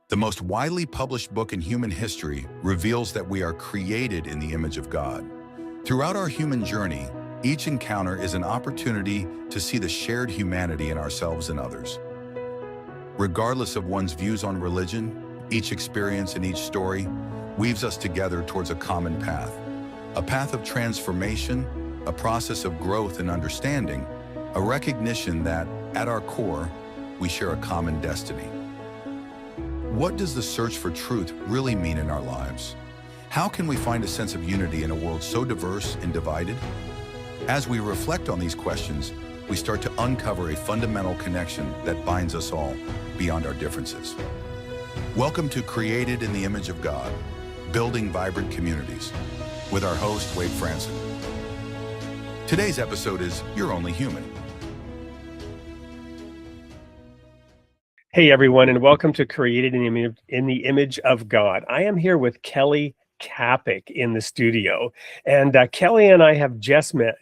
The most widely published book in human history reveals that we are created in the image of God. Throughout our human journey, each encounter is an opportunity to see the shared humanity in ourselves and others. Regardless of one's views on religion, each experience and each story weaves us together towards a common path. A path of transformation, a process of growth and understanding, a recognition that, at our core, we share a common destiny. What does the search for truth really mean in our lives? How can we find a sense of unity in a world so diverse and divided? As we reflect on these questions, we start to uncover a fundamental connection that binds us all beyond our differences. Welcome to Created in the Image of God, Building Vibrant Communities, with our host, Wade Franson. Today's episode is You're Only Human. Hey everyone, and welcome to Created in the Image of God. I am here with Kelly Kapic in the studio, and Kelly and I have just met.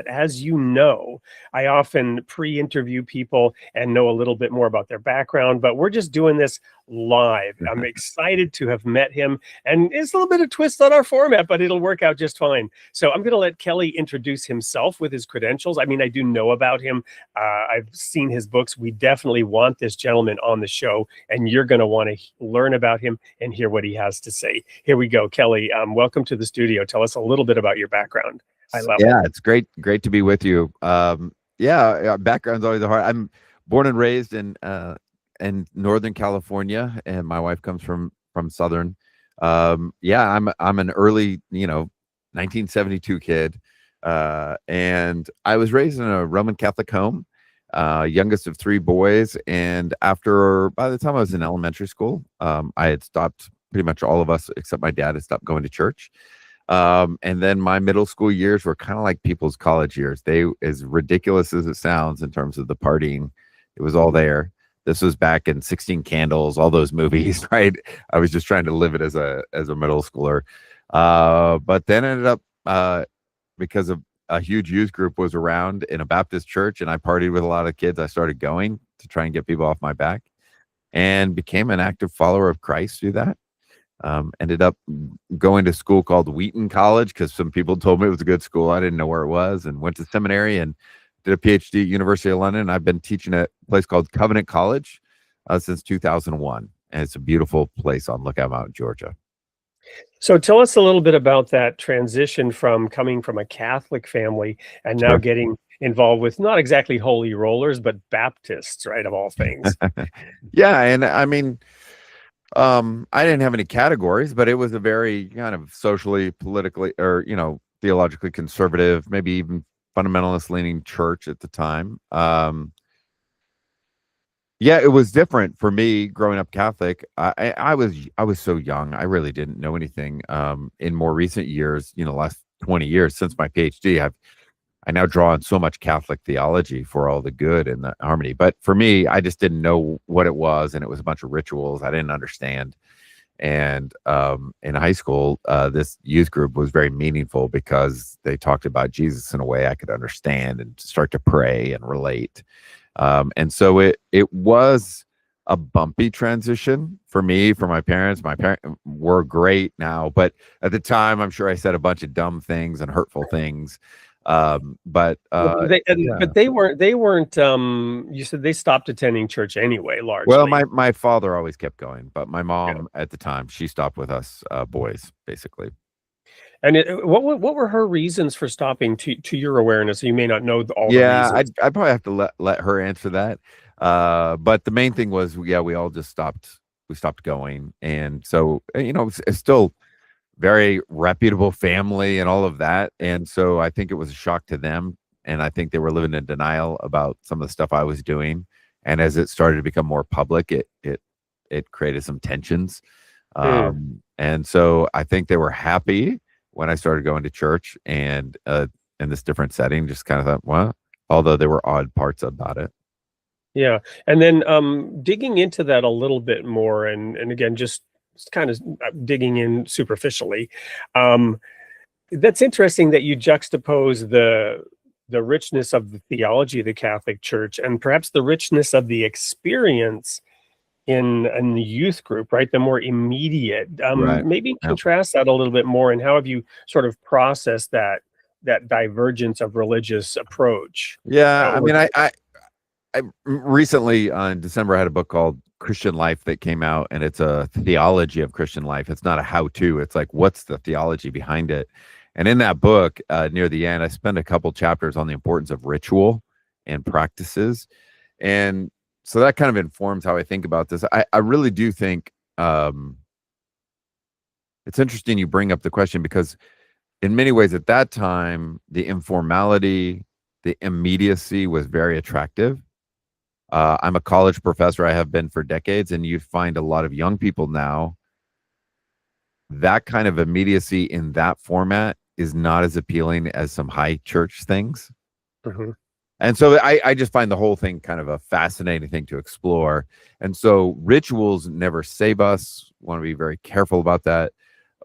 As you know, I often pre-interview people and know a little bit more about their background, but we're just doing this live. I'm excited to have met him, and it's a little bit of twist on our format, but it'll work out just fine. So I'm going to let Kelly introduce himself with his credentials. I mean, I do know about him. I've seen his books. We definitely want this gentleman on the show, and you're going to want to learn about him and hear what he has to say. Here we go. Kelly, welcome to the studio. Tell us a little bit about your background. I love it. Yeah, it's great to be with you. Background's always hard. I'm born and raised in Northern California, and my wife comes from Southern. I'm an early 1972 kid, and I was raised in a Roman Catholic home, youngest of three boys. And by the time I was in elementary school, I had stopped. Pretty much all of us, except my dad, had stopped going to church. And then my middle school years were kind of like people's college years. They, as ridiculous as it sounds in terms of the partying, it was all there. This was back in 16 Candles, all those movies, right? I was just trying to live it as a middle schooler. But then ended up, because of a huge youth group was around in a Baptist church, and I partied with a lot of kids, I started going to try and get people off my back and became an active follower of Christ through that. Ended up going to school called Wheaton College because some people told me it was a good school. I didn't know where it was, and went to seminary and did a PhD at University of London. I've been teaching at a place called Covenant College since 2001, and it's a beautiful place on Lookout Mountain, Georgia. So tell us a little bit about that transition from coming from a Catholic family and now getting involved with not exactly holy rollers, but Baptists, right, of all things. Yeah, and I mean, I didn't have any categories, but it was a very kind of socially, politically, or theologically conservative, maybe even fundamentalist leaning church at the time. It was different for me growing up Catholic. I was so young. I really didn't know anything. In more recent years, last 20 years since my PhD, I now draw on so much Catholic theology for all the good and the harmony. But for me, I just didn't know what it was, and it was a bunch of rituals I didn't understand. And in high school, this youth group was very meaningful because they talked about Jesus in a way I could understand and start to pray and relate. And so it was a bumpy transition for me, for my parents. My parents were great now, but at the time, I'm sure I said a bunch of dumb things and hurtful things. But they weren't. You said they stopped attending church anyway, largely. Well, my father always kept going, but my mom at the time, she stopped with us boys, basically. And what were her reasons for stopping, to your awareness? You may not know all the reasons. I'd probably have to let her answer that. But the main thing was, we all just stopped. We stopped going, and so it's still very reputable family and all of that. And so I think it was a shock to them. And I think they were living in denial about some of the stuff I was doing. And as it started to become more public, it created some tensions. And so I think they were happy when I started going to church and in this different setting, just kind of thought, well, although there were odd parts about it. Yeah. And then digging into that a little bit more, and again, just kind of digging in superficially, that's interesting that you juxtapose the richness of the theology of the Catholic Church and perhaps the richness of the experience in the youth group, right? The more immediate. Right. Maybe Yep. contrast that a little bit more, and how have you sort of processed that divergence of religious approach? Yeah. I mean, I recently in December I had a book called Christian Life that came out, and it's a theology of Christian life. It's not a how-to. It's like, what's the theology behind it? And in that book, near the end, I spend a couple chapters on the importance of ritual and practices. And so that kind of informs how I think about this. I really do think it's interesting you bring up the question, because in many ways at that time, the informality, the immediacy was very attractive. I'm a college professor. I have been for decades, and you find a lot of young people now, that kind of immediacy in that format is not as appealing as some high church things. Mhm. And so I just find the whole thing kind of a fascinating thing to explore. And so rituals never save us. Want to be very careful about that.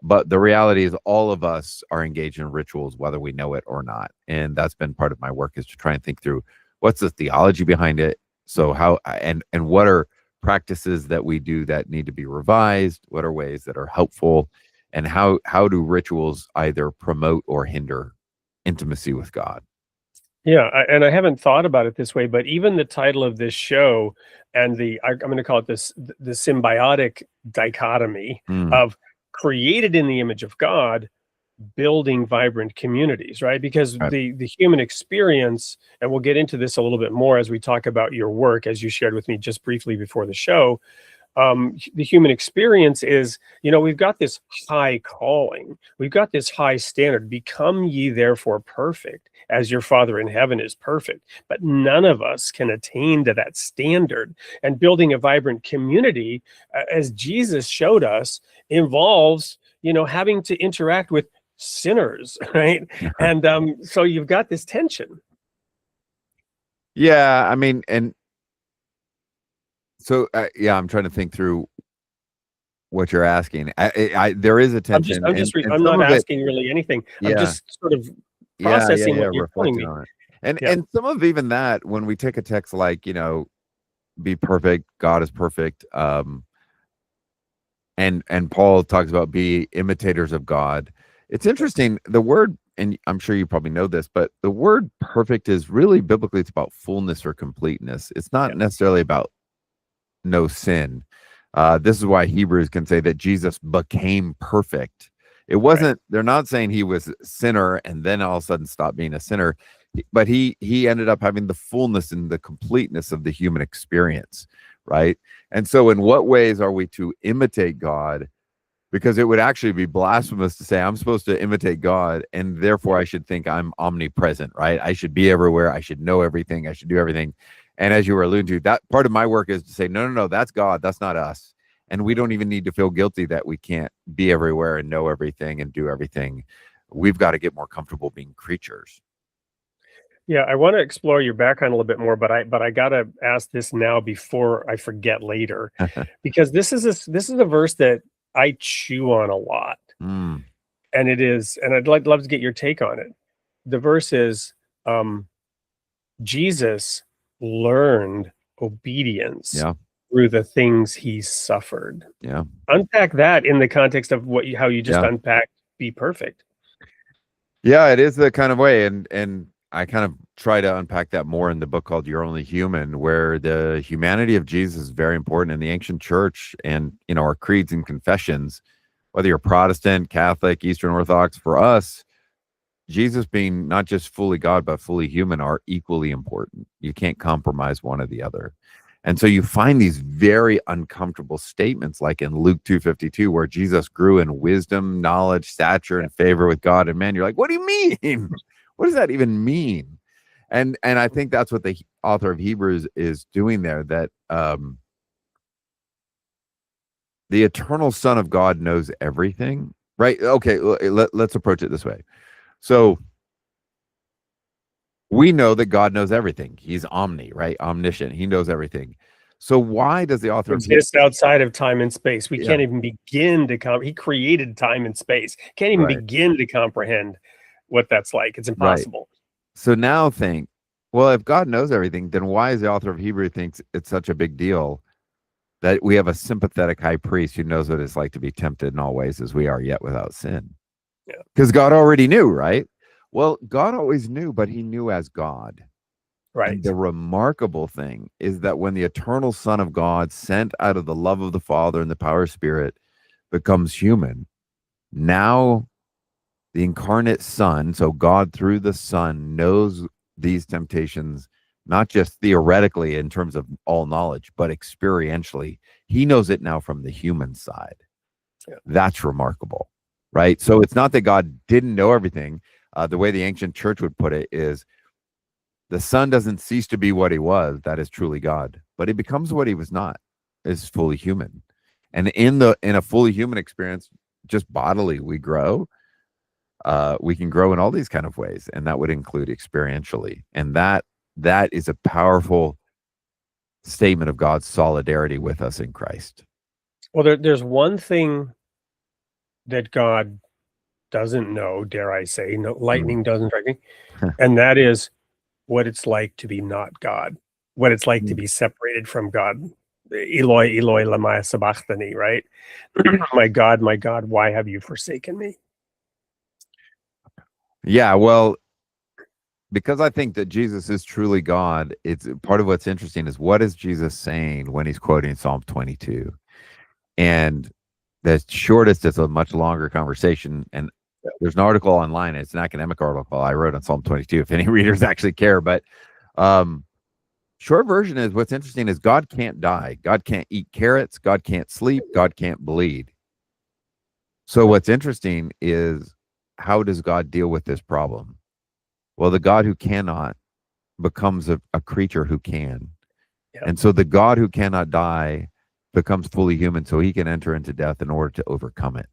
But the reality is all of us are engaged in rituals, whether we know it or not. And that's been part of my work, is to try and think through what's the theology behind it. So how, and what are practices that we do that need to be revised? What are ways that are helpful? And how do rituals either promote or hinder intimacy with God? Yeah, and I haven't thought about it this way, but even the title of this show and I'm going to call it the symbiotic dichotomy Mm, of created in the image of God, building vibrant communities, right? Because right. the human experience, and we'll get into this a little bit more as we talk about your work, as you shared with me just briefly before the show. The human experience is, we've got this high calling, we've got this high standard: become ye therefore perfect as your Father in heaven is perfect. But none of us can attain to that standard. And building a vibrant community, as Jesus showed us, involves, having to interact with sinners, right? And so you've got this tension. Yeah, I mean, and so yeah, I'm trying to think through what you're asking. There is a tension, and I'm some not of it, asking really anything. I'm yeah, just sort of yeah, processing what you're telling reflecting me. on it, and Yeah. some of even that, when we take a text like, be perfect, God is perfect, and Paul talks about be imitators of God. It's interesting, the word, and I'm sure you probably know this, but the word perfect is really biblically, it's about fullness or completeness. It's not Yeah. necessarily about no sin. This is why Hebrews can say that Jesus became perfect. It Right. wasn't, they're not saying he was a sinner and then all of a sudden stopped being a sinner, but he ended up having the fullness and the completeness of the human experience, right? And so in what ways are we to imitate God? Because it would actually be blasphemous to say I'm supposed to imitate God and therefore I should think I'm omnipresent, right? I should be everywhere. I should know everything. I should do everything. And as you were alluding to, that part of my work is to say, no, no, no, that's God. That's not us. And we don't even need to feel guilty that we can't be everywhere and know everything and do everything. We've got to get more comfortable being creatures. Yeah, I want to explore your background a little bit more, but I gotta ask this now before I forget later, because this is a verse that I chew on a lot, Mm, and I'd love to get your take on it. The verse is, um, Jesus learned obedience yeah, through the things he suffered. yeah, Unpack that in the context of how you just yeah. unpacked be perfect. Yeah, it is the kind of way, and I kind of try to unpack that more in the book called You're Only Human, where the humanity of Jesus is very important in the ancient church and our creeds and confessions, whether you're Protestant, Catholic, Eastern Orthodox. For us, Jesus being not just fully God but fully human are equally important. You can't compromise one or the other. And so you find these very uncomfortable statements like in Luke 2:52, where Jesus grew in wisdom, knowledge, stature, and favor with God and man. You're like, what do you mean? What does that even mean? And I think that's what the author of Hebrews is doing there, that the eternal Son of God knows everything, right? Okay, let's approach it this way. So we know that God knows everything. He's omni, right? Omniscient. He knows everything. So why does the author of Hebrews, Exists outside of time and space. We yeah, can't even begin to he created time and space. Can't even right, begin to comprehend what that's like. It's right. impossible. So now think, well, if God knows everything, then why is the author of Hebrews thinks it's such a big deal that we have a sympathetic high priest who knows what it's like to be tempted in all ways as we are, yet without sin. Yeah. Because God already knew, right? Well, God always knew, but he knew as God. Right. And the remarkable thing is that when the eternal Son of God, sent out of the love of the Father and the power of Spirit, becomes human, now the incarnate Son, so God through the Son, knows these temptations, not just theoretically in terms of all knowledge, but experientially. He knows it now from the human side. Yeah. That's remarkable, right? So it's not that God didn't know everything. The way the ancient church would put it is, the Son doesn't cease to be what he was, that is truly God, but he becomes what he was not, is fully human. And in a fully human experience, just bodily, we grow. We can grow in all these kind of ways, and that would include experientially. And that is a powerful statement of God's solidarity with us in Christ. Well, there's one thing that God doesn't know, dare I say, no, lightning doesn't strike me, and that is what it's like to be not God, what it's like to be separated from God. Eloi, Eloi, lama sabachthani, right? My God, why have you forsaken me? Yeah, well, because I think that Jesus is truly God, it's part of what's interesting is, what is Jesus saying when he's quoting Psalm 22? And the shortest is a much longer conversation. And there's an article online. It's an academic article I wrote on Psalm 22, if any readers actually care. But short version is, what's interesting is God can't die. God can't eat carrots. God can't sleep. God can't bleed. So what's interesting is, how does God deal with this problem? Well, the God who cannot becomes a creature who can. Yep. And so the God who cannot die becomes fully human so he can enter into death in order to overcome it.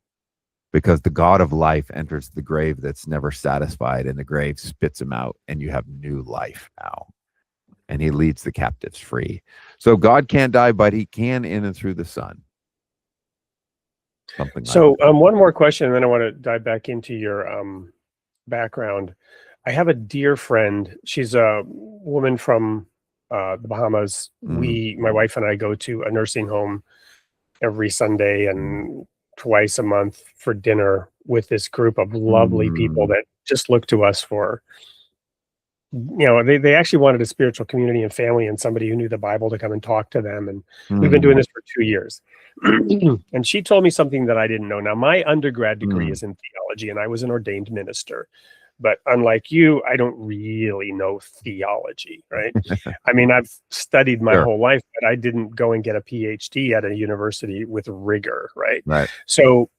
Because the God of life enters the grave that's never satisfied, and the grave spits him out, and you have new life now. And he leads the captives free. So God can't die, but he can in and through the Son. Something So like that. one more question, and then I want to dive back into your background. I have a dear friend. She's a woman from the Bahamas. My wife and I go to a nursing home every Sunday and twice a month for dinner with this group of lovely people that just look to us for, they actually wanted a spiritual community and family and somebody who knew the Bible to come and talk to them. And we've been doing this for 2 years. And she told me something that I didn't know. Now, my undergrad degree is in theology, and I was an ordained minister. But unlike you, I don't really know theology, right? I mean, I've studied my whole life, but I didn't go and get a PhD at a university with rigor, right? Right. So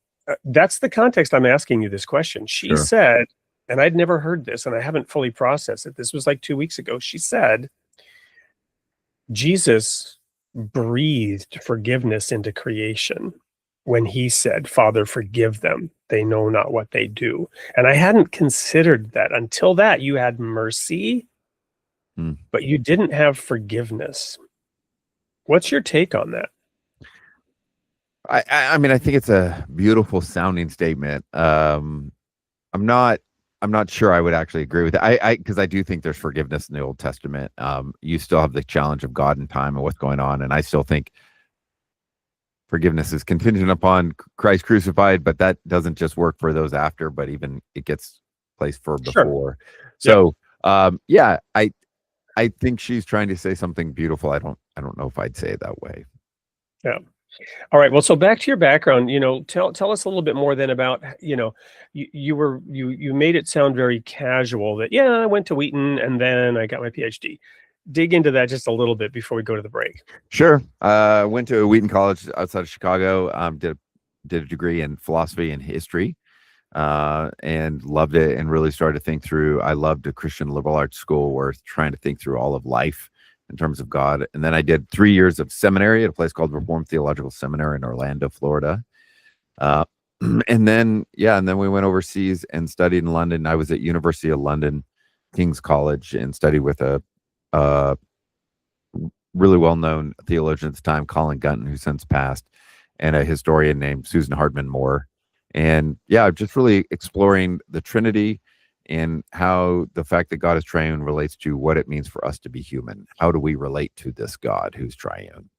that's the context I'm asking you this question. She said, and I'd never heard this, and I haven't fully processed it. This was like 2 weeks ago. She said, Jesus breathed forgiveness into creation when he said, Father, forgive them. They know not what they do. And I hadn't considered that. Until that, you had mercy, but you didn't have forgiveness. What's your take on that? I mean, I think it's a beautiful sounding statement. I'm not sure I would actually agree with it. Because I do think there's forgiveness in the Old Testament. You still have the challenge of God and time and what's going on. And I still think forgiveness is contingent upon Christ crucified, but that doesn't just work for those after, but even it gets placed for before. So, I think she's trying to say something beautiful. I don't know if I'd say it that way. Yeah. All right. Well, so back to your background, tell us a little bit more then about, you made it sound very casual that, I went to Wheaton and then I got my PhD. Dig into that just a little bit before we go to the break. Sure. Went to Wheaton College outside of Chicago. Did a degree in philosophy and history, and loved it, and really started to think through. I loved a Christian liberal arts school where trying to think through all of life in terms of God. And then I did 3 years of seminary at a place called Reformed Theological Seminary in Orlando, Florida. And then we went overseas and studied in London. I was at University of London, King's College, and studied with a really well-known theologian at the time, Colin Gunton, who since passed, and a historian named Susan Hardman Moore. And just really exploring the Trinity and how the fact that God is triune relates to what it means for us to be human. How do we relate to this God who's triune?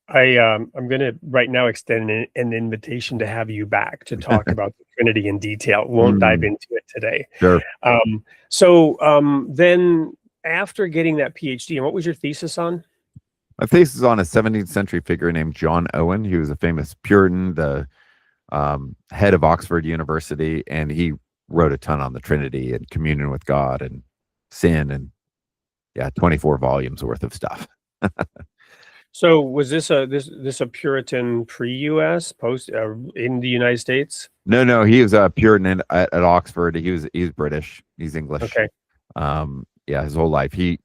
I'm going to right now extend an invitation to have you back to talk about the Trinity in detail. Won't dive into it today. Sure. Then after getting that PhD, and what was your thesis on? My thesis is on a 17th century figure named John Owen. He was a famous Puritan, the head of Oxford University, and he wrote a ton on the Trinity and communion with God and sin, and 24 volumes worth of stuff. So was this a Puritan pre-US, post in the United States? No, he was a Puritan at Oxford. He's British. He's English. Okay. His whole life. He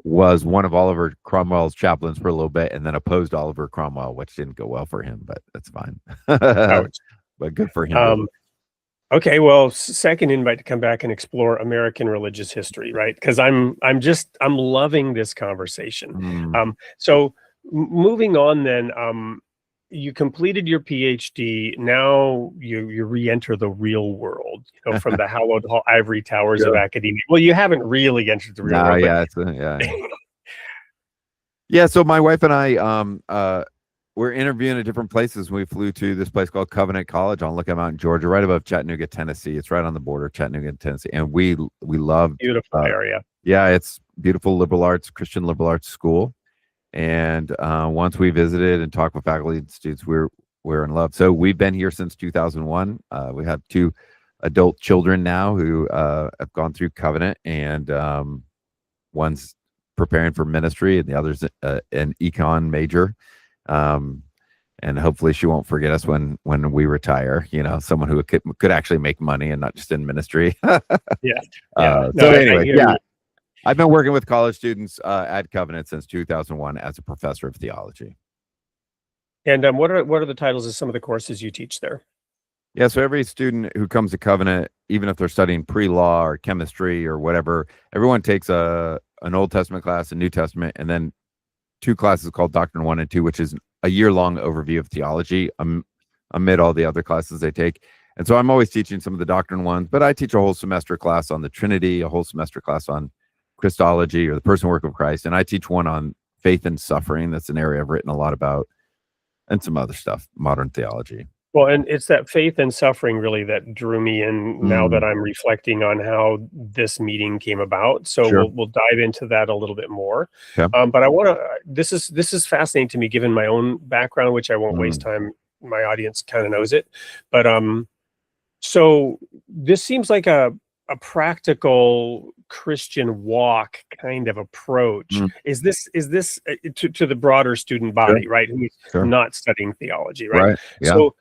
was one of Oliver Cromwell's chaplains for a little bit, and then opposed Oliver Cromwell, which didn't go well for him, but that's fine. But good for him. Okay, well, second invite to come back and explore American religious history, right? Because I'm loving this conversation. So moving on then, you completed your PhD. Now you re-enter the real world, from the hallowed ivory towers of academia. Well, you haven't really entered the real world. So my wife and I, we're interviewing at different places. We flew to this place called Covenant College on Lookout Mountain, Georgia, right above Chattanooga, Tennessee. It's right on the border of Chattanooga and Tennessee, and we love beautiful area. Yeah, it's beautiful liberal arts, Christian liberal arts school. And once we visited and talked with faculty and students, we're in love. So we've been here since 2001. We have 2 adult children now who have gone through Covenant, and one's preparing for ministry, and the other's an econ major. And hopefully she won't forget us when we retire. Someone who could actually make money and not just in ministry. I've been working with college students at Covenant since 2001 as a professor of theology. And what are the titles of some of the courses you teach there? Yeah, so every student who comes to Covenant, even if they're studying pre-law or chemistry or whatever, everyone takes an Old Testament class, a New Testament, and then 2 classes called Doctrine 1 and 2, which is a year-long overview of theology amid all the other classes they take. And so I'm always teaching some of the Doctrine ones, but I teach a whole semester class on the Trinity, a whole semester class on Christology, or the person work of Christ, and I teach one on faith and suffering. That's an area I've written a lot about, and some other stuff, modern theology. Well, and it's that faith and suffering really that drew me in now that I'm reflecting on how this meeting came about. So we'll dive into that a little bit more. Okay. But I want to, this is fascinating to me given my own background, which I won't waste time. My audience kind of knows it. But so this seems like a practical Christian walk kind of approach. Is this to the broader student body, right? Who's not studying theology, right? Yeah. So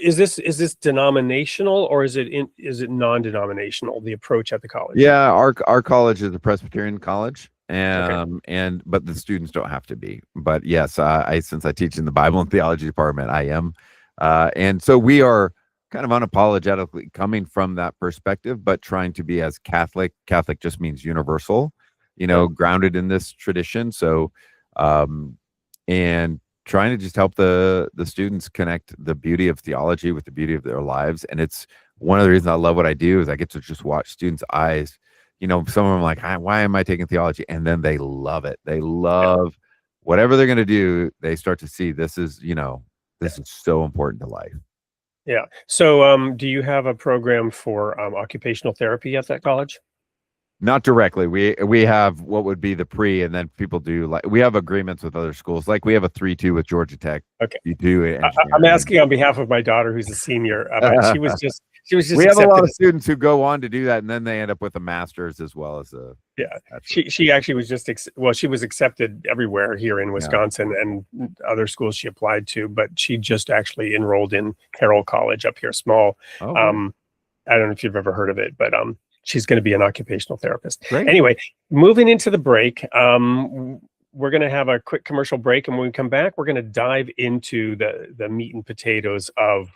is this denominational, or is it non-denominational, the approach at the college? Yeah, our college is a Presbyterian college, and but the students don't have to be. But yes, since I teach in the Bible and theology department, I am, and so we are kind of unapologetically coming from that perspective, but trying to be as Catholic. Catholic just means universal, grounded in this tradition. So, and trying to just help the students connect the beauty of theology with the beauty of their lives. And it's one of the reasons I love what I do is I get to just watch students' eyes. Some of them are like, why am I taking theology? And then they love it. They love whatever they're going to do. They start to see this is so important to life. Yeah. So do you have a program for occupational therapy at that college? Not directly. We have what would be the pre, and then people do we have agreements with other schools. Like we have a 3-2 with Georgia Tech. Okay. You do. I'm asking on behalf of my daughter, who's a senior. She was just. We have a lot of students who go on to do that, and then they end up with a master's as well as a. Yeah. She actually was just she was accepted everywhere here in Wisconsin and other schools she applied to, but she just actually enrolled in Carroll College up here, small. I don't know if you've ever heard of it, but she's going to be an occupational therapist. Great. Anyway, moving into the break, we're going to have a quick commercial break, and when we come back, we're going to dive into the meat and potatoes of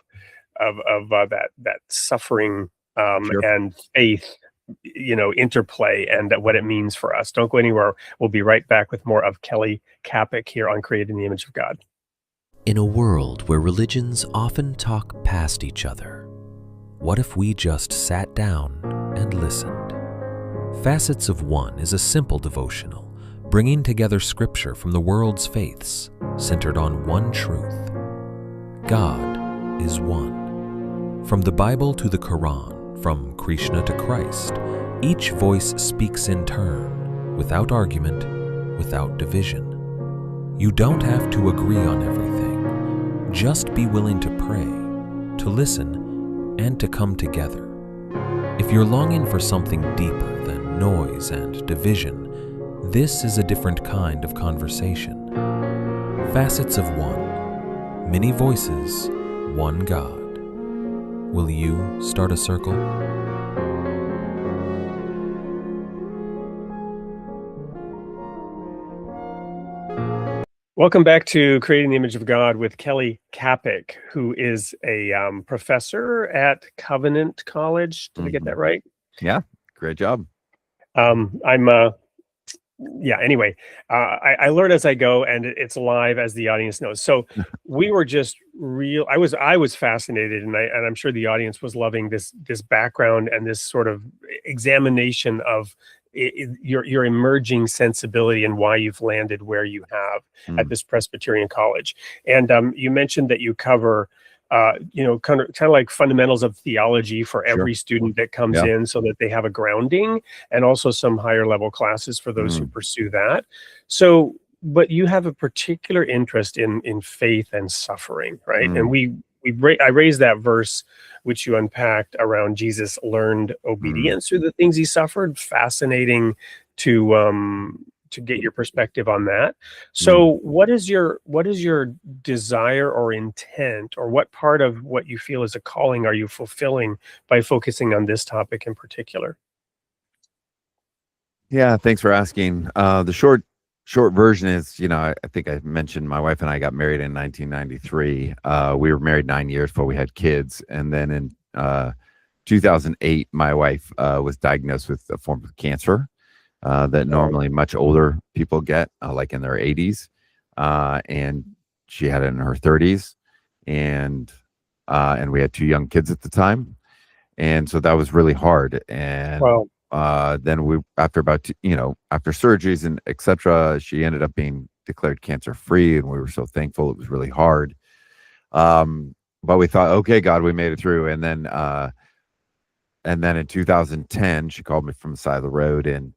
that suffering and faith, interplay, and what it means for us. Don't go anywhere. We'll be right back with more of Kelly Kapic here on Created in the Image of God. In a world where religions often talk past each other, what if we just sat down and listened? Facets of One is a simple devotional bringing together scripture from the world's faiths, centered on one truth: God is one. From the Bible to the Quran, from Krishna to Christ, each voice speaks in turn, without argument, without division. You don't have to agree on everything. Just be willing to pray, to listen, and to come together. If you're longing for something deeper than noise and division, this is a different kind of conversation. Facets of one, many voices, one God. Will you start a circle? Welcome back to Creating the Image of God with Kelly Kapic, who is a professor at Covenant College. Did I get that right? Yeah, great job. Anyway, I learn as I go, and it's live, as the audience knows. So we were just I was fascinated, and I'm sure the audience was loving this background and this sort of examination of your emerging sensibility and why you've landed where you have at this Presbyterian college. And you mentioned that you cover kind of like fundamentals of theology for every student that comes in, so that they have a grounding, and also some higher level classes for those who pursue that. So, but you have a particular interest in faith and suffering, right? And I raised that verse which you unpacked around Jesus learned obedience through the things he suffered. Fascinating to get your perspective on that. So what is your desire or intent, or what part of what you feel is a calling are you fulfilling by focusing on this topic in particular? Yeah, thanks for asking. The short version is, I think I mentioned my wife and I got married in 1993. We were married 9 years before we had kids. And then in 2008, my wife was diagnosed with a form of cancer that normally much older people get, like in their 80s. And she had it in her 30s. And we had 2 young kids at the time. And so that was really hard. And then we, after surgeries and etc., she ended up being declared cancer free, and we were so thankful. It was really hard, but we thought, okay, God, we made it through. And then in 2010, she called me from the side of the road, and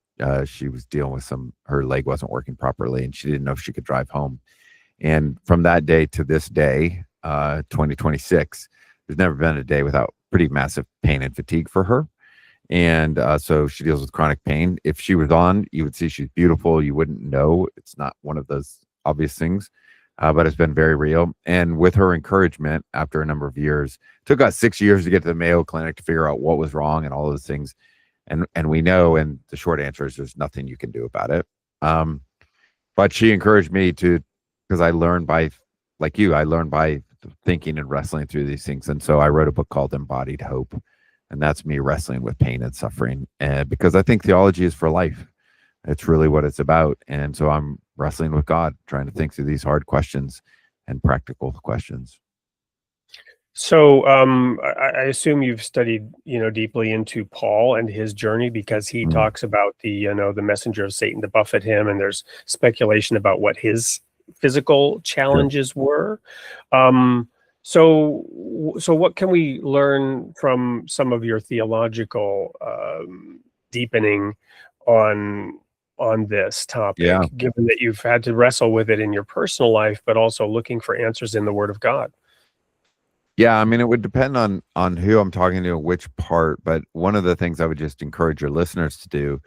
she was dealing with her leg wasn't working properly, and she didn't know if she could drive home. And from that day to this day, 2026, there's never been a day without pretty massive pain and fatigue for her. And so she deals with chronic pain. If she was on, you would see she's beautiful. You wouldn't know. It's not one of those obvious things, but it's been very real. And with her encouragement, after a number of years, it took us 6 years to get to the Mayo Clinic to figure out what was wrong and all those things. And we know, and the short answer is there's nothing you can do about it. But she encouraged me because I learned by thinking and wrestling through these things. And so I wrote a book called Embodied Hope. And that's me wrestling with pain and suffering. And because I think theology is for life. It's really what it's about. And so I'm wrestling with God, trying to think through these hard questions and practical questions. So I assume you've studied, deeply into Paul and his journey, because he talks about the messenger of Satan to buffet him, and there's speculation about what his physical challenges were. So what can we learn from some of your theological deepening on this topic, given that you've had to wrestle with it in your personal life, but also looking for answers in the Word of God? Yeah, I mean, it would depend on who I'm talking to, which part. But one of the things I would just encourage your listeners to do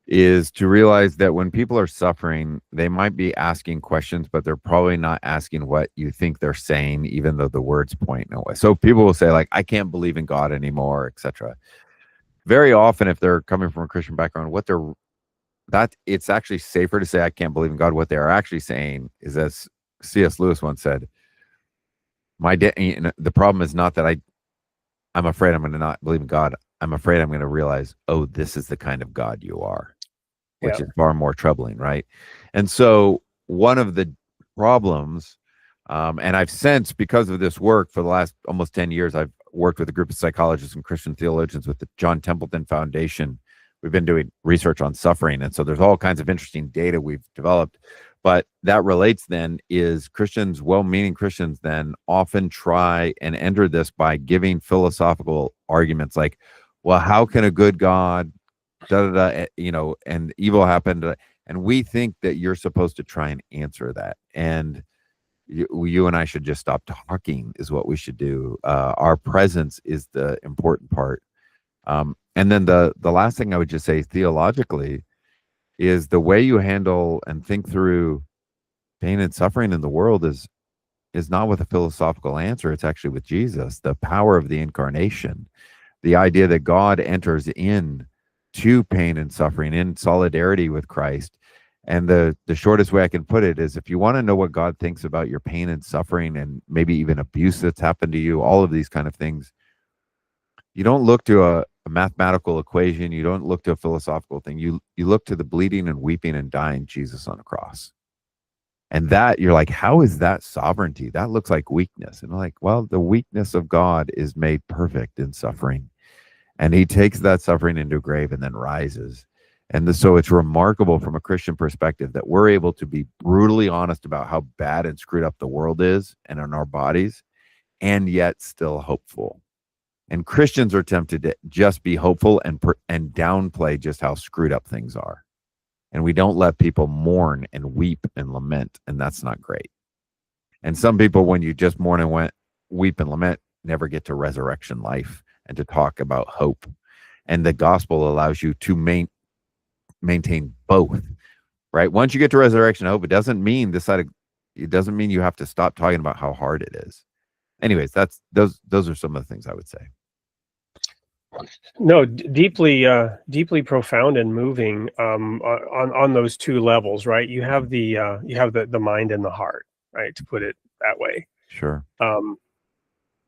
is to realize that when people are suffering, they might be asking questions, but they're probably not asking what you think they're saying, even though the words point no way. So people will say, like, I can't believe in God anymore, etc. Very often, if they're coming from a Christian background, it's actually safer to say I can't believe in God. What they're actually saying is, as C.S. Lewis once said, the problem is not that I'm afraid I'm going to not believe in God. I'm afraid I'm going to realize, oh, this is the kind of God you are, which is far more troubling, right? And so one of the problems, and I've sensed, because of this work for the last almost 10 years, I've worked with a group of psychologists and Christian theologians with the John Templeton Foundation, we've been doing research on suffering, and so there's all kinds of interesting data we've developed. But that relates then is Christians, well-meaning Christians, then often try and enter this by giving philosophical arguments like, well, how can a good God, and evil happened? And we think that you're supposed to try and answer that. And you and I should just stop talking is what we should do. Our presence is the important part. And then the last thing I would just say theologically is the way you handle and think through pain and suffering in the world is not with a philosophical answer. It's actually with Jesus, the power of the incarnation, the idea that God enters in to pain and suffering in solidarity with Christ. And the shortest way I can put it is, if you want to know what God thinks about your pain and suffering and maybe even abuse that's happened to you, all of these kind of things, you don't look to a mathematical equation. You don't look to a philosophical thing. You look to the bleeding and weeping and dying Jesus on a cross. And that, you're like, how is that sovereignty? That looks like weakness. And I'm like, well, the weakness of God is made perfect in suffering. And he takes that suffering into a grave and then rises. And so it's remarkable from a Christian perspective that we're able to be brutally honest about how bad and screwed up the world is and in our bodies, and yet still hopeful. And Christians are tempted to just be hopeful and downplay just how screwed up things are. And we don't let people mourn and weep and lament, and that's not great. And some people, when you just mourn and weep and lament, never get to resurrection life and to talk about hope. And the gospel allows you to maintain both, right? Once you get to resurrection hope, it doesn't mean you have to stop talking about how hard it is. Anyways, those are some of the things I would say. No, deeply profound and moving on those two levels, right? You have the mind and the heart, right? To put it that way. Sure.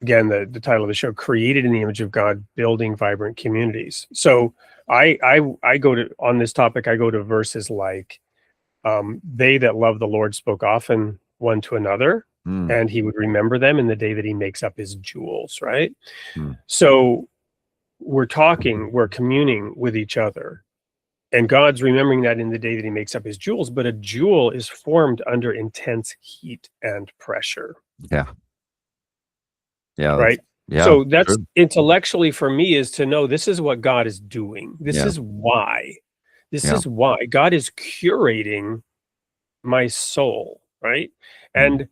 Again, the title of the show, Created in the Image of God, Building Vibrant Communities. So I go to, on this topic, I go to verses like, they that love the Lord spoke often one to another, and he would remember them in the day that he makes up his jewels, right? So we're communing with each other, and God's remembering that in the day that he makes up his jewels. But a jewel is formed under intense heat and pressure. Yeah. Right. Yeah. So that's intellectually for me, is to know this is what God is doing. This is why. This is why God is curating my soul. Right. And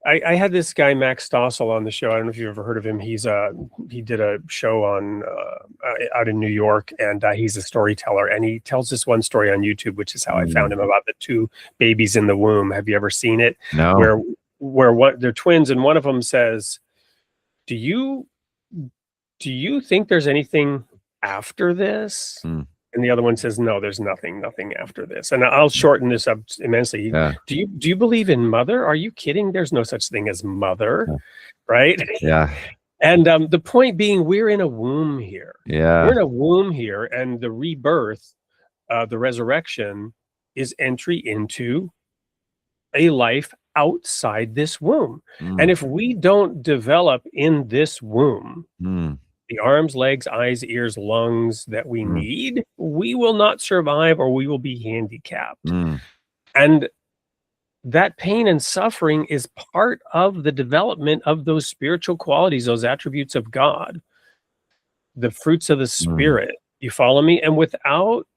I had this guy, Max Stossel, on the show. I don't know if you've ever heard of him. He did a show on out in New York, and he's a storyteller, and he tells this one story on YouTube, which is how I found him, about the two babies in the womb. Have you ever seen it? No. Where they're twins, and one of them says, Do you think there's anything after this? And the other one says, no, there's nothing after this. And I'll shorten this up immensely. Yeah. Do you believe in mother? Are you kidding? There's no such thing as mother, right? Yeah. And the point being, we're in a womb here. Yeah. We're in a womb here, and the rebirth, the resurrection, is entry into a life outside this womb. And if we don't develop in this womb the arms, legs, eyes, ears, lungs that we need, we will not survive, or we will be handicapped. And that pain and suffering is part of the development of those spiritual qualities, those attributes of God, the fruits of the Spirit. You follow me? And without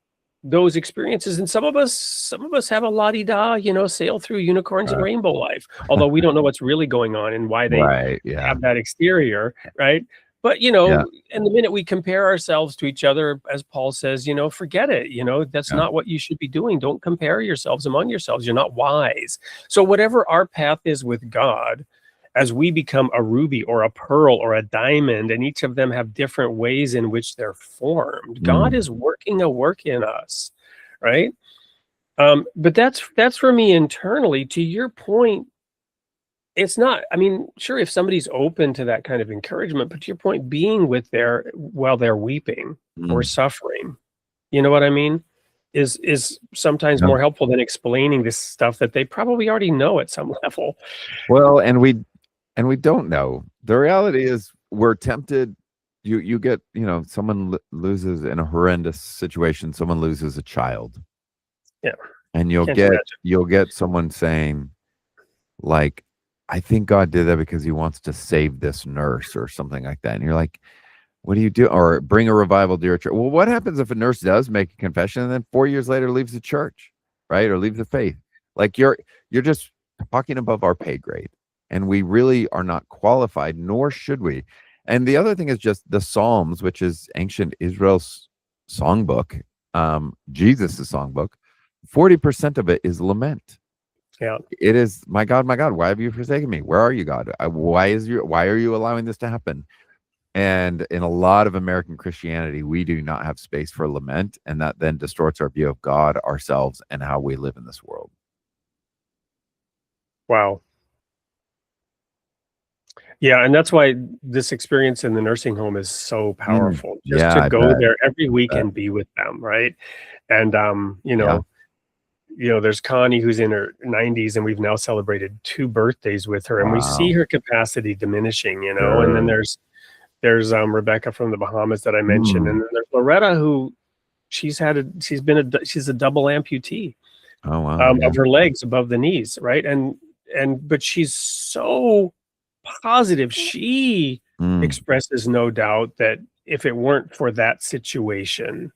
those experiences, and some of us have a la-di-da, sail through unicorns and rainbow life, although we don't know what's really going on and why they have that exterior, right? But and the minute we compare ourselves to each other, as Paul says, forget it. That's not what you should be doing. Don't compare yourselves among yourselves. You're not wise. So whatever our path is with God, as we become a ruby or a pearl or a diamond, and each of them have different ways in which they're formed, God is working a work in us, right? But that's for me internally. To your point, it's not, sure, if somebody's open to that kind of encouragement, but to your point, being with while they're weeping or suffering, you know what I mean, is sometimes more helpful than explaining this stuff that they probably already know at some level. Well, and we don't know. The reality is we're tempted you get, someone loses in a horrendous situation, someone loses a child. Yeah. And Can't imagine. you'll get someone saying, like, I think God did that because he wants to save this nurse or something like that. And you're like, what do you do? Or bring a revival to your church. Well, what happens if a nurse does make a confession and then 4 years later leaves the church, right? Or leaves the faith? Like, you're just talking above our pay grade. And we really are not qualified, nor should we. And the other thing is just the Psalms, which is ancient Israel's songbook, Jesus' songbook. 40% of it is lament. Yeah. It is, my God, why have you forsaken me? Where are you, God? Why are you allowing this to happen? And in a lot of American Christianity, we do not have space for lament, and that then distorts our view of God, ourselves, and how we live in this world. Wow. Yeah, and that's why this experience in the nursing home is so powerful. Just Yeah, to I go bet. there every week and be with them, right? And there's Connie who's in her 90s, and we've now celebrated 2 birthdays with her, and we see Wow. her capacity diminishing, and then Sure. there's Rebecca from the Bahamas that I mentioned, and then there's Loretta, who she's a double amputee Oh, wow. of her legs above the knees, right? But she's so positive. She expresses no doubt that if it weren't for that situation,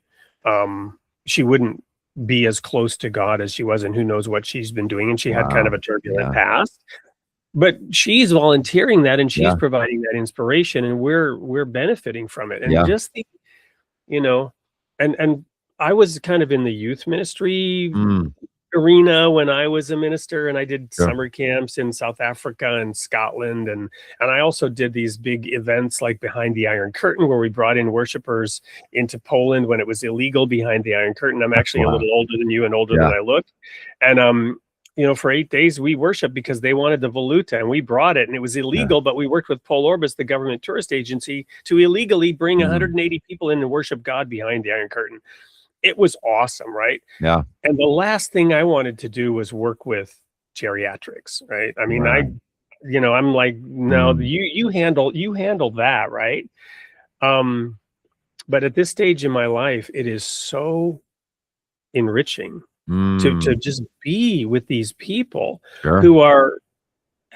she wouldn't be as close to God as she was, and who knows what she's been doing. And she had kind of a turbulent past, but she's volunteering that, and she's providing that inspiration, and we're benefiting from it. And just the, and I was kind of in the youth ministry arena when I was a minister, and I did summer camps in South Africa and Scotland, and I also did these big events like Behind the Iron Curtain, where we brought in worshipers into Poland when it was illegal behind the Iron Curtain. I'm actually a little older than you and older than I look, and for 8 days we worshiped because they wanted the valuta, and we brought it, and it was illegal, but we worked with Pol Orbis, the government tourist agency, to illegally bring 180 people in and worship God behind the Iron Curtain. It was awesome, right? Yeah. And the last thing I wanted to do was work with geriatrics, right? I mean, I'm like, no, you handle that, right? But at this stage in my life, it is so enriching to just be with these people who are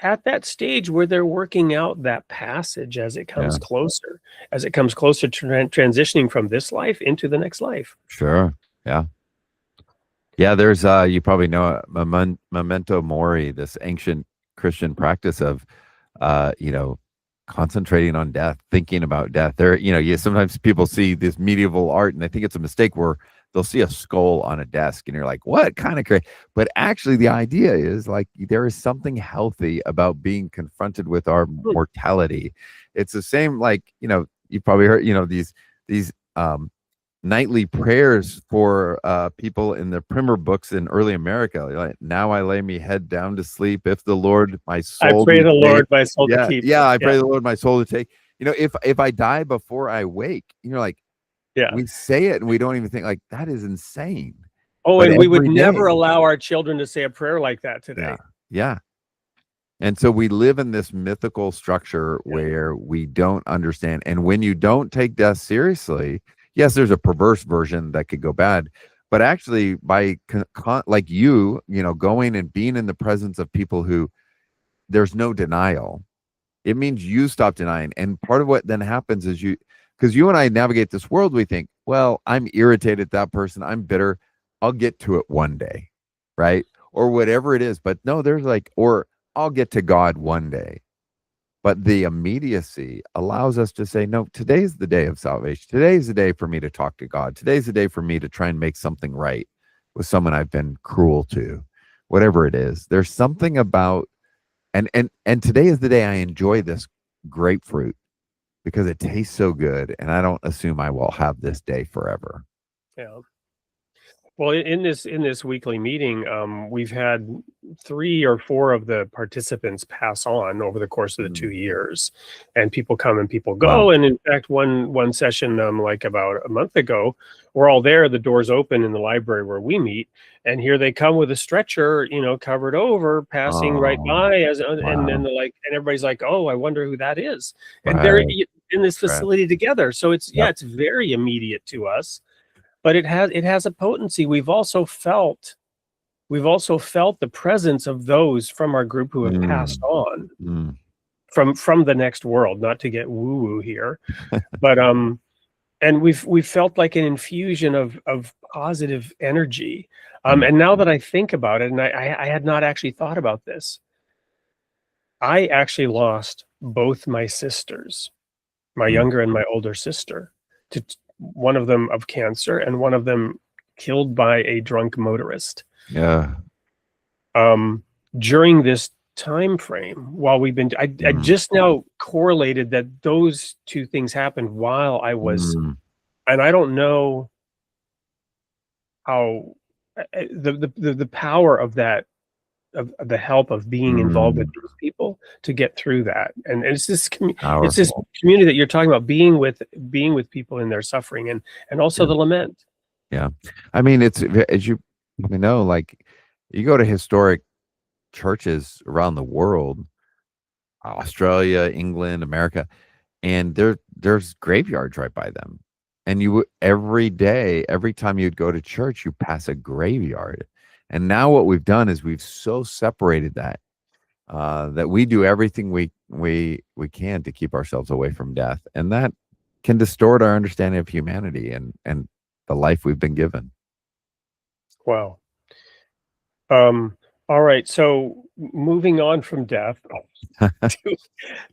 at that stage where they're working out that passage as it comes closer to transitioning from this life into the next life. Sure. Yeah. Yeah. There's, you probably know memento mori, this ancient Christian practice of, concentrating on death, thinking about death. Sometimes people see this medieval art and they think it's a mistake where they'll see a skull on a desk and you're like, what kind of crazy? But actually the idea is like, there is something healthy about being confronted with our mortality. It's the same, like, you probably heard, these nightly prayers for people in the primer books in early America. Like, now I lay me head down to sleep. If the Lord my soul, I pray the Lord my soul to keep. Yeah, I pray the Lord my soul to take. If I die before I wake, you're like, we say it and we don't even think, like, that is insane. Oh, and we would never allow our children to say a prayer like that today. Yeah. And so we live in this mythical structure where we don't understand. And when you don't take death seriously, yes, there's a perverse version that could go bad, but actually by like going and being in the presence of people who there's no denial, it means you stop denying. And part of what then happens is because you and I navigate this world, we think, well, I'm irritated at that person, I'm bitter, I'll get to it one day, right? Or whatever it is. But no, there's or I'll get to God one day. But the immediacy allows us to say, no, today's the day of salvation. Today's the day for me to talk to God. Today's the day for me to try and make something right with someone I've been cruel to, whatever it is. There's something about, and today is the day I enjoy this grapefruit because it tastes so good, and I don't assume I will have this day forever. Yeah. Well, in this weekly meeting, we've had 3 or 4 of the participants pass on over the course of the 2 years, and people come and people go. Wow. And in fact, one session, like about a month ago, we're all there. The doors open in the library where we meet, and here they come with a stretcher, covered over, passing right Oh, by, and then wow. and everybody's like, "Oh, I wonder who that is," and they're Right. in this Right. facility together. So it's Yep. it's very immediate to us. But it has a potency. We've also felt the presence of those from our group who have passed Mm, on mm, from the next world, not to get woo-woo here. But and we've felt like an infusion of positive energy. mm, And now that I think about it, and I had not actually thought about this, I actually lost both my sisters, my mm. younger and my older sister, to one of them of cancer and one of them killed by a drunk motorist. Yeah. During this time frame, while we've been, I Mm, just now correlated that those 2 things happened while I was, mm, and I don't know how the power of that, of the help of being involved with mm. these people to get through that. And it's this Powerful. community that you're talking about, being with people in their suffering, and also Yeah. the lament. Yeah. I mean, as you probably know, like you go to historic churches around the world, Australia, England, America, and there's graveyards right by them. And every day, every time you'd go to church, you pass a graveyard. And now what we've done is we've so separated that that we do everything we can to keep ourselves away from death, and that can distort our understanding of humanity and the life we've been given. Wow. All right. So moving on from death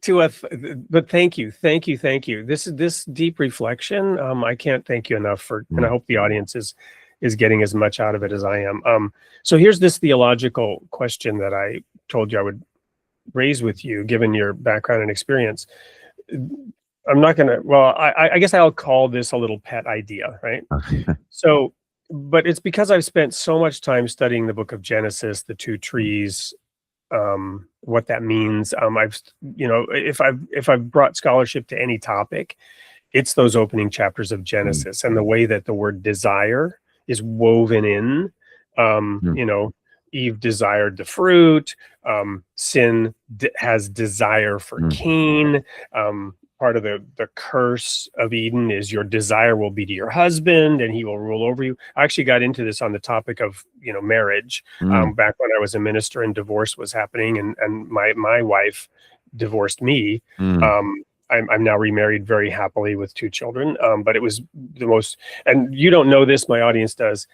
to, but thank you. This deep reflection. I can't thank you enough for, and I hope the audience is getting as much out of it as I am. So here's this theological question that I told you I would raise with you, given your background and experience. I'm not gonna. Well, I guess I'll call this a little pet idea, right? So, but it's because I've spent so much time studying the book of Genesis, the 2 trees, what that means. If I've brought scholarship to any topic, it's those opening chapters of Genesis and the way that the word desire is woven in. Eve desired the fruit. Sin has desire for Cain. Part of the curse of Eden is your desire will be to your husband and he will rule over you. I actually got into this on the topic of, marriage, back when I was a minister and divorce was happening, and my wife divorced me. I'm now remarried very happily with 2 children. But it was the most, and you don't know this, my audience does.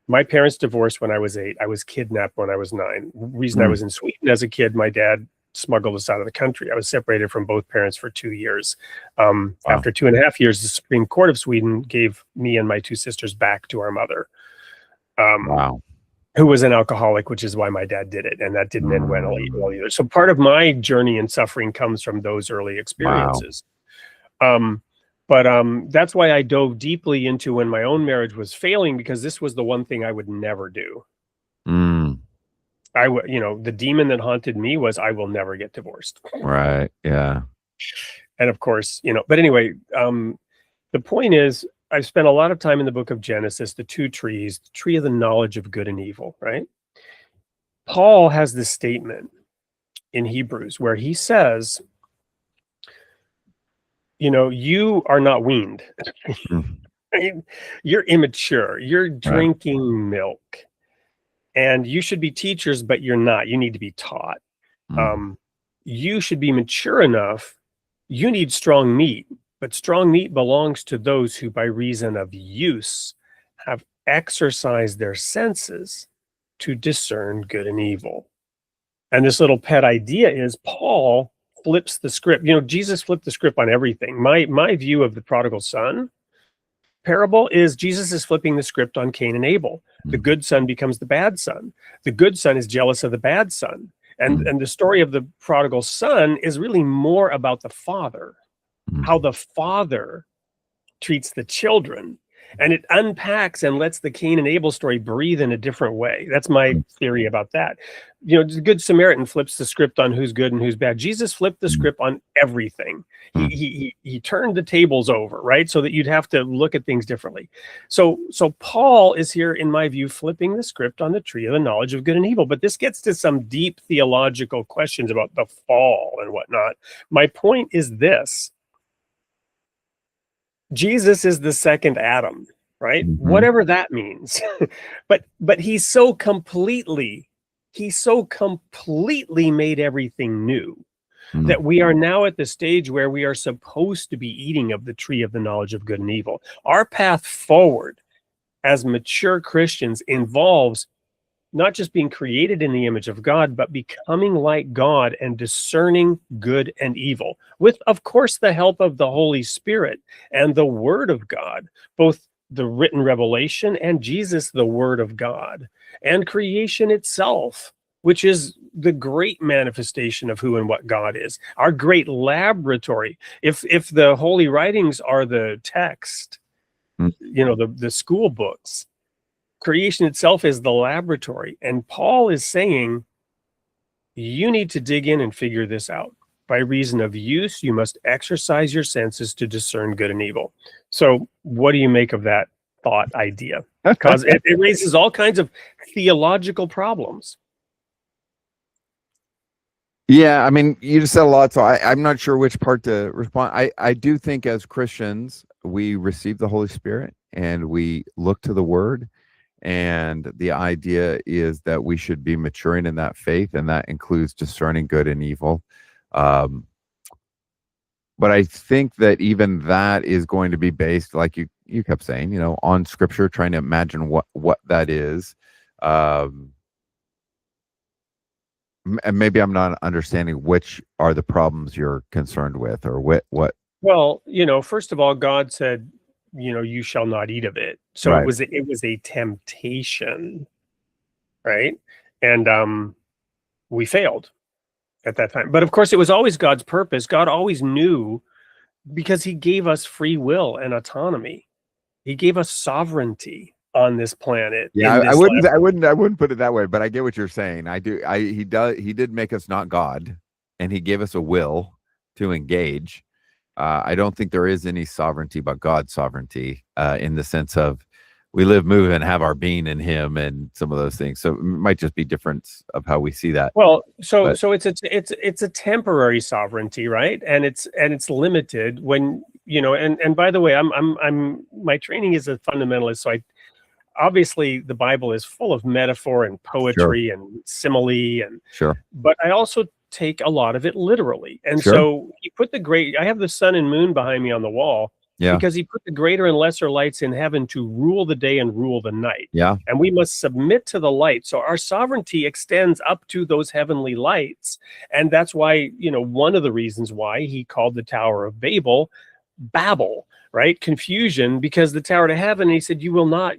My parents divorced when I was 8. I was kidnapped when I was 9. Reason I was in Sweden as a kid, my dad smuggled us out of the country. I was separated from both parents for 2 years. After 2.5 years, the Supreme Court of Sweden gave me and my 2 sisters back to our mother, who was an alcoholic, which is why my dad did it. And that didn't end well either. So part of my journey and suffering comes from those early experiences. But that's why I dove deeply into when my own marriage was failing, because this was the one thing I would never do. The demon that haunted me was, I will never get divorced. Right. Yeah. And of course, but anyway, the point is, I've spent a lot of time in the book of Genesis, the 2 trees, the tree of the knowledge of good and evil, right? Paul has this statement in Hebrews where he says, you are not weaned. You're immature. You're drinking milk. And you should be teachers, but you're not. You need to be taught. You should be mature enough. You need strong meat, but strong meat belongs to those who, by reason of use, have exercised their senses to discern good and evil. And this little pet idea is Paul flips the script. Jesus flipped the script on everything. My view of the prodigal son parable is Jesus is flipping the script on Cain and Abel. The good son becomes the bad son. The good son is jealous of the bad son. And the story of the prodigal son is really more about the father, how the father treats the children. and it unpacks and lets the Cain and Abel story breathe in a different way. That's my theory about that. The Good Samaritan flips the script on who's good and who's bad. Jesus flipped the script on everything. He turned the tables over, right? So that you'd have to look at things differently. So Paul is here, in my view, flipping the script on the tree of the knowledge of good and evil. But this gets to some deep theological questions about the fall and whatnot. My point is this: Jesus is the second Adam, right? Whatever that means. but he so completely made everything new that we are now at the stage where we are supposed to be eating of the tree of the knowledge of good and evil. Our path forward as mature Christians involves not just being created in the image of God, but becoming like God and discerning good and evil, with, of course, the help of the Holy Spirit and the Word of God, both the written revelation and Jesus, the Word of God, and creation itself, which is the great manifestation of who and what God is, our great laboratory. If the Holy Writings are the text, the school books, creation itself is the laboratory. And Paul is saying, you need to dig in and figure this out. By reason of use, you must exercise your senses to discern good and evil. So what do you make of that thought idea? Because it raises all kinds of theological problems. Yeah, I mean, you just said a lot, so I'm not sure which part to respond. I do think as Christians, we receive the Holy Spirit and we look to the Word, and the idea is that we should be maturing in that faith, and that includes discerning good and evil. But I think that even that is going to be based, like you kept saying, on Scripture, trying to imagine what that is. And maybe I'm not understanding which are the problems you're concerned with, or what. Well, first of all, God said, you shall not eat of it. So right. it was a temptation, right? And we failed at that time. But of course, it was always God's purpose. God always knew, because he gave us free will and autonomy. He gave us sovereignty on this planet. Yeah, I wouldn't put it that way, but I get what you're saying. I do. He did make us not God, and he gave us a will to engage. I don't think there is any sovereignty but God's sovereignty, in the sense of we live, move, and have our being in him, and some of those things. So it might just be difference of how we see that. Well, so it's a temporary sovereignty, right? And it's limited when, and by the way, I'm my training is a fundamentalist, so obviously the Bible is full of metaphor and poetry and simile, and but I also take a lot of it literally. And so he put I have the sun and moon behind me on the wall, because he put the greater and lesser lights in heaven to rule the day and rule the night. And we must submit to the light. So our sovereignty extends up to those heavenly lights. And that's why, one of the reasons why he called the Tower of Babel, right? Confusion, because the tower to heaven, he said, you will not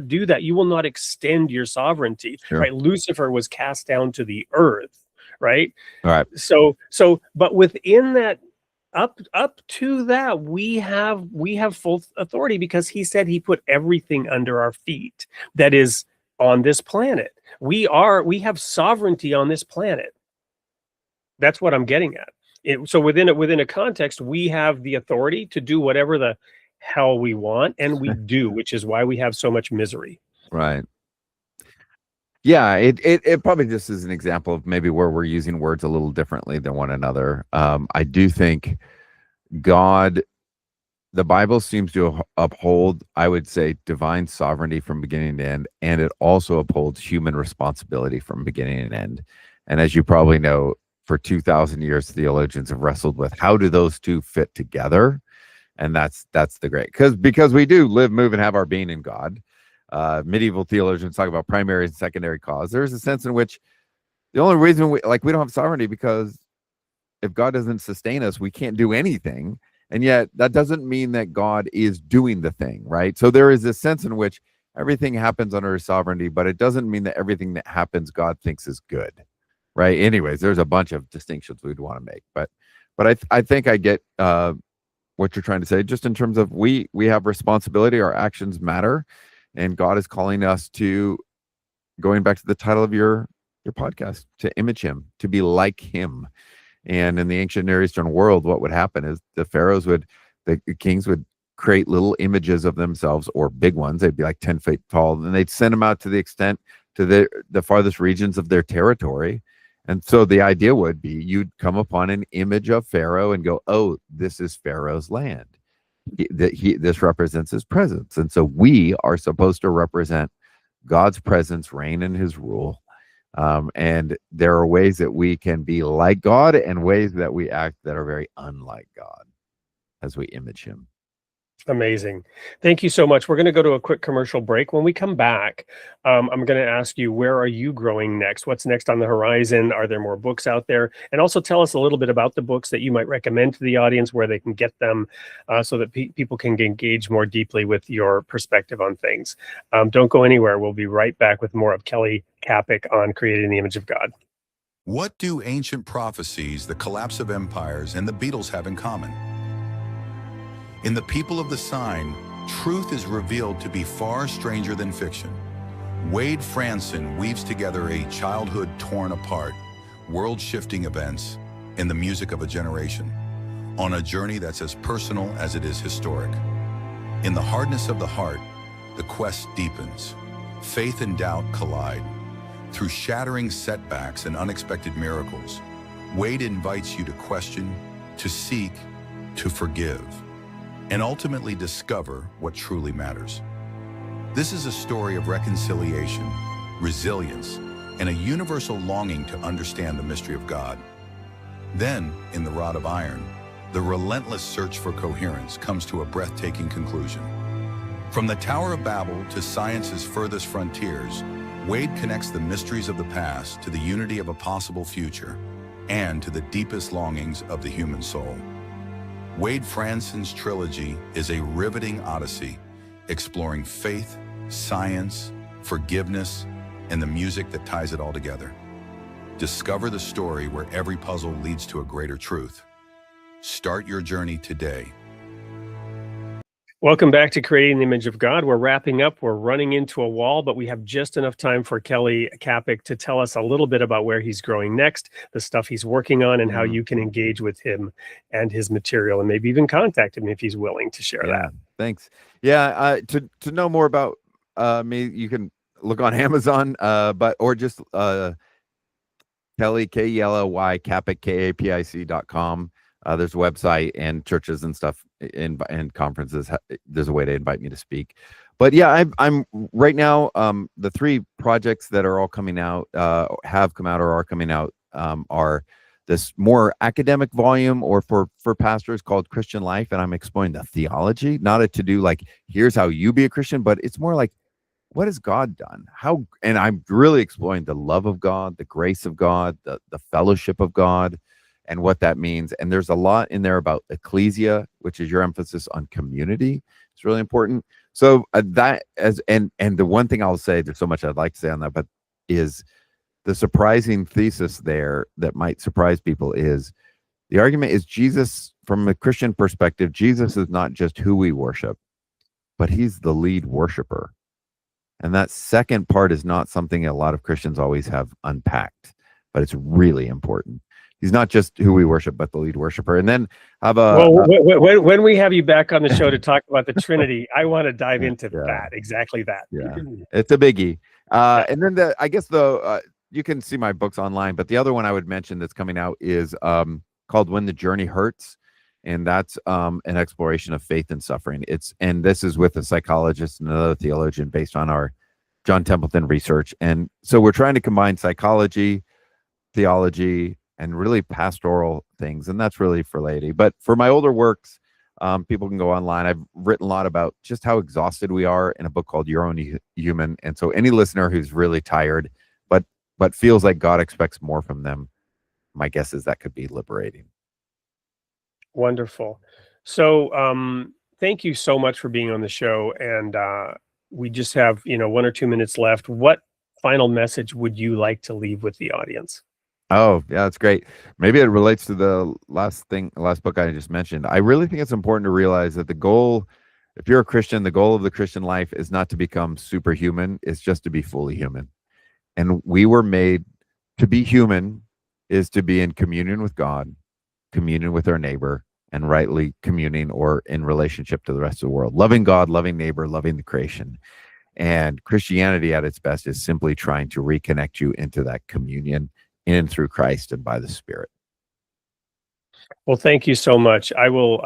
do that. You will not extend your sovereignty, right? Lucifer was cast down to the earth, right? All right. So, but within that, up to that, we have full authority, because he said he put everything under our feet that is on this planet. We have sovereignty on this planet. That's what I'm getting at. So within a context, we have the authority to do whatever the hell we want, and we do, which is why we have so much misery. Right. Yeah, it probably just is an example of maybe where we're using words a little differently than one another. I do think the Bible seems to uphold, I would say, divine sovereignty from beginning to end, and it also upholds human responsibility from beginning to end. And as you probably know, for 2,000 years, theologians have wrestled with how do those two fit together, and that's the great, because we do live, move, and have our being in God. Medieval theologians talk about primary and secondary cause. There's a sense in which the only reason we don't have sovereignty, because if God doesn't sustain us, we can't do anything, and yet that doesn't mean that God is doing the thing, right? So there is a sense in which everything happens under his sovereignty, but it doesn't mean that everything that happens God thinks is good. Right. Anyways, there's a bunch of distinctions we'd want to make, but I think I get what what you're trying to say, just in terms of we have responsibility, our actions matter, and God is calling us to, going back to the title of your podcast, to image him, to be like him. And in the ancient Near Eastern world, what would happen is the kings would create little images of themselves, or big ones. They'd be like 10 feet tall, and they'd send them out to the extent to the farthest regions of their territory. And so the idea would be you'd come upon an image of Pharaoh and go, oh, this is Pharaoh's land. This represents his presence. And so we are supposed to represent God's presence, reign, and his rule. And there are ways that we can be like God and ways that we act that are very unlike God as we image him. Amazing. Thank you so much. We're going to go to a quick commercial break. When we come back, I'm going to ask you, where are you growing next? What's next on the horizon? Are there more books out there? And also tell us a little bit about the books that you might recommend to the audience, where they can get them, so that people can engage more deeply with your perspective on things. Don't go anywhere. We'll be right back with more of Kelly Kapic on Created in the Image of God. What do ancient prophecies, the collapse of empires, and the Beatles have in common? In The People of the Sign, truth is revealed to be far stranger than fiction. Wade Franson weaves together a childhood torn apart, world-shifting events, and the music of a generation, on a journey that's as personal as it is historic. In the hardness of the heart, the quest deepens. Faith and doubt collide. Through shattering setbacks and unexpected miracles, Wade invites you to question, to seek, to forgive, and ultimately discover what truly matters. This is a story of reconciliation, resilience, and a universal longing to understand the mystery of God. Then, in The Rod of Iron, the relentless search for coherence comes to a breathtaking conclusion. From the Tower of Babel to science's furthest frontiers, Wade connects the mysteries of the past to the unity of a possible future, and to the deepest longings of the human soul. Wade Franson's trilogy is a riveting odyssey, exploring faith, science, forgiveness, and the music that ties it all together. Discover the story where every puzzle leads to a greater truth. Start your journey today. Welcome back to Creating the Image of God. We're wrapping up. We're running into a wall, but we have just enough time for Kelly Kapic to tell us a little bit about where he's growing next, the stuff he's working on, and how you can engage with him and his material, and maybe even contact him if he's willing to share that. Thanks. Yeah, to know more about me, you can look on Amazon, or just Kelly, Kelly Kapic, Kapic.com. There's a website, and churches and stuff and conferences. There's a way to invite me to speak. But yeah, I'm right now. The three projects that are all coming out, have come out or are coming out, are this more academic volume, or for pastors, called Christian Life, and I'm exploring the theology, not to do like, here's how you be a Christian, but it's more like, what has God done? And I'm really exploring the love of God, the grace of God, the fellowship of God, and what that means. And there's a lot in there about ecclesia, which is your emphasis on community. It's really important. So and the one thing I'll say, there's so much I'd like to say on that, but is the surprising thesis there that might surprise people is the argument is Jesus, from a Christian perspective, Jesus is not just who we worship, but he's the lead worshiper. And that second part is not something a lot of Christians always have unpacked, but it's really important. He's not just who we worship, but the lead worshiper. And then when we have you back on the show to talk about the Trinity, I want to dive into exactly that. Yeah, it's a biggie. And then you can see my books online, but the other one I would mention that's coming out is called When the Journey Hurts. And that's an exploration of faith and suffering. And this is with a psychologist and another theologian based on our John Templeton research. And so we're trying to combine psychology, theology, and really pastoral things. And that's really for laity. But for my older works, people can go online. I've written a lot about just how exhausted we are in a book called Your Own Human. And so any listener who's really tired, but feels like God expects more from them, my guess is that could be liberating. Wonderful. So thank you so much for being on the show. And we just have 1 or 2 minutes left. What final message would you like to leave with the audience? Oh, yeah, that's great. Maybe it relates to the last book I just mentioned. I really think it's important to realize that the goal, if you're a Christian, the goal of the Christian life is not to become superhuman, it's just to be fully human. And we were made to be human is to be in communion with God, communion with our neighbor, and rightly communing or in relationship to the rest of the world. Loving God, loving neighbor, loving the creation. And Christianity at its best is simply trying to reconnect you into that communion in and through Christ and by the Spirit. Well, thank you so much. I will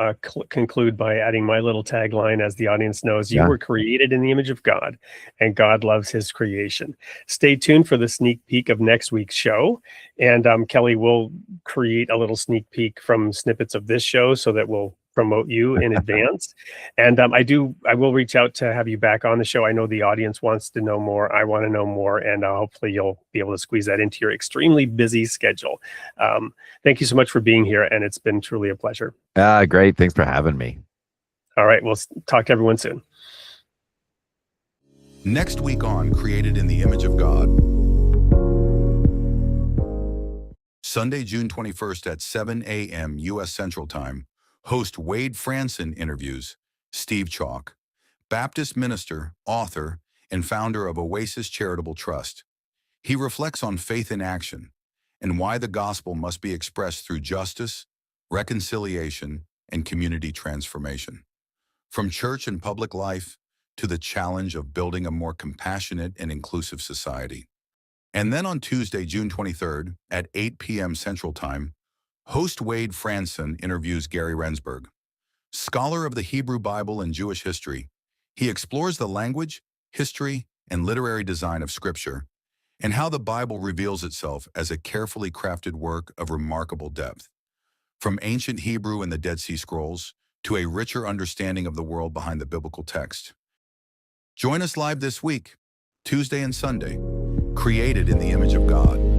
conclude by adding my little tagline. As the audience knows, you Yeah. were created in the image of God, and God loves his creation. Stay tuned for the sneak peek of next week's show. And Kelly will create a little sneak peek from snippets of this show so that we'll promote you in advance. And I will reach out to have you back on the show. I know the audience wants to know more. I want to know more, and hopefully you'll be able to squeeze that into your extremely busy schedule. Thank you so much for being here, and it's been truly a pleasure. Great. Thanks for having me. All right, we'll talk to everyone soon. Next week on Created in the Image of God. Sunday, June 21st at 7 a.m. U.S. Central Time, host Wade Franson interviews Steve Chalk, Baptist minister, author, and founder of Oasis Charitable Trust. He reflects on faith in action and why the gospel must be expressed through justice, reconciliation, and community transformation. From church and public life to the challenge of building a more compassionate and inclusive society. And then on Tuesday, June 23rd at 8 p.m. Central Time, host Wade Franson interviews Gary Rensburg. Scholar of the Hebrew Bible and Jewish history, he explores the language, history, and literary design of Scripture, and how the Bible reveals itself as a carefully crafted work of remarkable depth. From ancient Hebrew and the Dead Sea Scrolls to a richer understanding of the world behind the biblical text. Join us live this week, Tuesday and Sunday, Created in the Image of God.